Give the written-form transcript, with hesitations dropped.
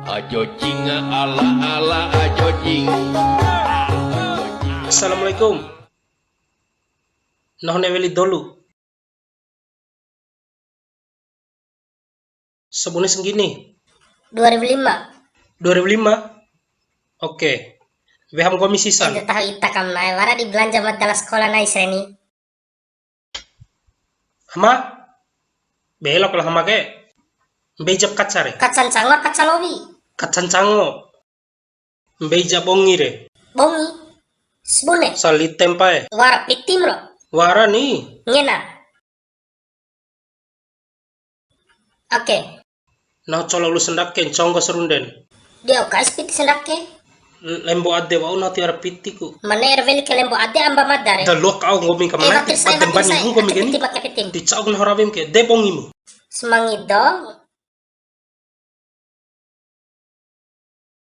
Ajojing ala ala ajojing. Assalamualaikum. Nahone weli dolu. Sebunnya segini. 2005. 2005. Oke. Weham komisi san. Ente tahu ita kam nae wara di belanja dalam sekolah nae seni. Hama? Belok lah hama ke. Bejap kacare. Kacan cangor kacalowi. Kacan cango. Bejap bongi re. Bongi. Sebune. Salit tempae. Wara pitim lo. Wara nih. Ngena. Oke. Nah colok lu sendaken conggo serunden. Dia kais piti sendake. Lembo ade wau nati ara pitiku. Mana erveli ke lembo ade amba madare. Da lok au ngomi kam nanti Batir saya, padem bani batir saya. ngomi gini. Pitim, pakai pitim. Di caug na harabim ke de bongimu. Semangi dong.